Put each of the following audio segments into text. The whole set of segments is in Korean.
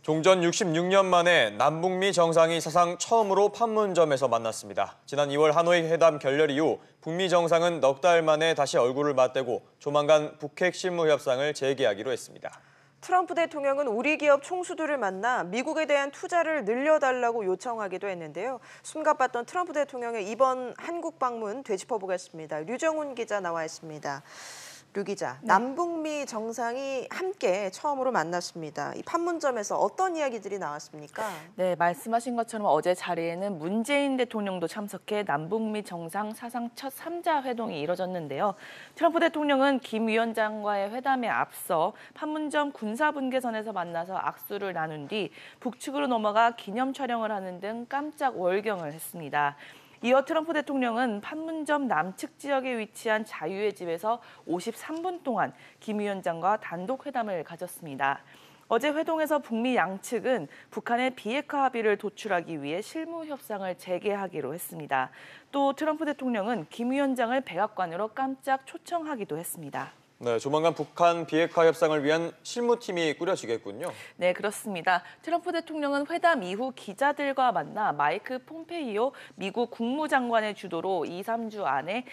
종전 66년 만에 남북미 정상이 사상 처음으로 판문점에서 만났습니다. 지난 2월 하노이 회담 결렬 이후 북미 정상은 넉 달 만에 다시 얼굴을 맞대고 조만간 북핵 실무 협상을 재개하기로 했습니다. 트럼프 대통령은 우리 기업 총수들을 만나 미국에 대한 투자를 늘려달라고 요청하기도 했는데요. 숨가빴던 트럼프 대통령의 이번 한국 방문 되짚어보겠습니다. 류정훈 기자 나와 있습니다. 류 기자, 네. 남북미 정상이 함께 처음으로 만났습니다. 이 판문점에서 어떤 이야기들이 나왔습니까? 네, 말씀하신 것처럼 어제 자리에는 문재인 대통령도 참석해 남북미 정상 사상 첫 3자 회동이 이뤄졌는데요. 트럼프 대통령은 김 위원장과의 회담에 앞서 판문점 군사분계선에서 만나서 악수를 나눈 뒤 북측으로 넘어가 기념 촬영을 하는 등 깜짝 월경을 했습니다. 이어 트럼프 대통령은 판문점 남측 지역에 위치한 자유의 집에서 53분 동안 김 위원장과 단독 회담을 가졌습니다. 어제 회동에서 북미 양측은 북한의 비핵화 합의를 도출하기 위해 실무 협상을 재개하기로 했습니다. 또 트럼프 대통령은 김 위원장을 백악관으로 깜짝 초청하기도 했습니다. 네, 조만간 북한 비핵화 협상을 위한 실무팀이 꾸려지겠군요. 네, 그렇습니다. 트럼프 대통령은 회담 이후 기자들과 만나 마이크 폼페이오 미국 국무장관의 주도로 2, 3주 안에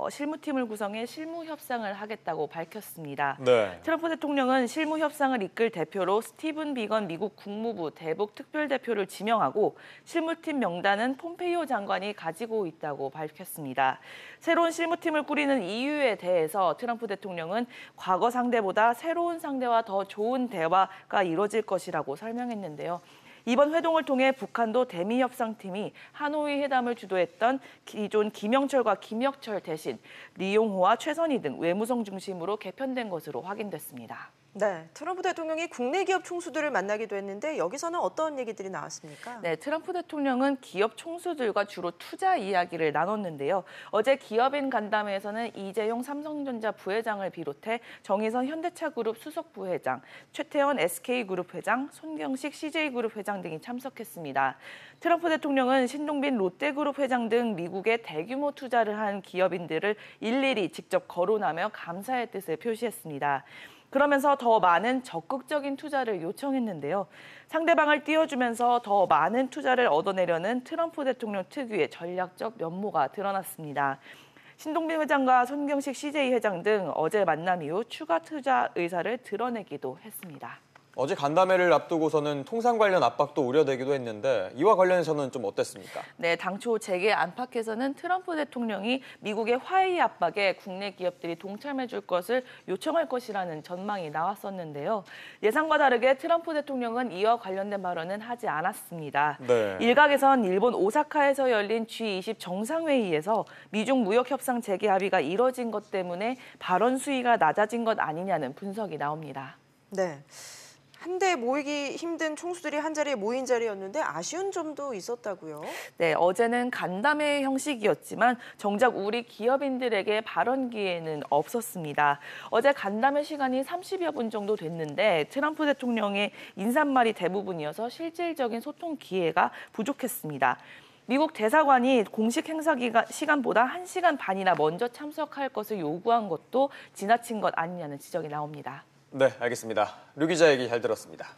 실무팀을 구성해 실무 협상을 하겠다고 밝혔습니다. 네. 트럼프 대통령은 실무 협상을 이끌 대표로 스티븐 비건 미국 국무부 대북 특별대표를 지명하고 실무팀 명단은 폼페이오 장관이 가지고 있다고 밝혔습니다. 새로운 실무팀을 꾸리는 이유에 대해서 트럼프 대통령은 과거 상대보다 새로운 상대와 더 좋은 대화가 이뤄질 것이라고 설명했는데요. 이번 회동을 통해 북한도 대미 협상팀이 하노이 회담을 주도했던 기존 김영철과 김혁철 대신 리용호와 최선희 등 외무성 중심으로 개편된 것으로 확인됐습니다. 네, 트럼프 대통령이 국내 기업 총수들을 만나기도 했는데 여기서는 어떤 얘기들이 나왔습니까? 네, 트럼프 대통령은 기업 총수들과 주로 투자 이야기를 나눴는데요. 어제 기업인 간담회에서는 이재용 삼성전자 부회장을 비롯해 정의선 현대차그룹 수석 부회장, 최태원 SK그룹 회장, 손경식 CJ그룹 회장 등이 참석했습니다. 트럼프 대통령은 신동빈 롯데그룹 회장 등 미국에 대규모 투자를 한 기업인들을 일일이 직접 거론하며 감사의 뜻을 표시했습니다. 그러면서 더 많은 적극적인 투자를 요청했는데요. 상대방을 띄워주면서 더 많은 투자를 얻어내려는 트럼프 대통령 특유의 전략적 면모가 드러났습니다. 신동빈 회장과 손경식 CJ 회장 등 어제 만남 이후 추가 투자 의사를 드러내기도 했습니다. 어제 간담회를 앞두고서는 통상 관련 압박도 우려되기도 했는데 이와 관련해서는 좀 어땠습니까? 네, 당초 재계 안팎에서는 트럼프 대통령이 미국의 화해 압박에 국내 기업들이 동참해 줄 것을 요청할 것이라는 전망이 나왔었는데요. 예상과 다르게 트럼프 대통령은 이와 관련된 발언은 하지 않았습니다. 네. 일각에선 일본 오사카에서 열린 G20 정상회의에서 미중 무역 협상 재개 합의가 이뤄진 것 때문에 발언 수위가 낮아진 것 아니냐는 분석이 나옵니다. 네. 한데 모이기 힘든 총수들이 한자리에 모인 자리였는데 아쉬운 점도 있었다고요? 네, 어제는 간담회 형식이었지만 정작 우리 기업인들에게 발언 기회는 없었습니다. 어제 간담회 시간이 30여 분 정도 됐는데 트럼프 대통령의 인사말이 대부분이어서 실질적인 소통 기회가 부족했습니다. 미국 대사관이 공식 행사 시간보다 1시간 반이나 먼저 참석할 것을 요구한 것도 지나친 것 아니냐는 지적이 나옵니다. 네, 알겠습니다. 류 기자 얘기 잘 들었습니다.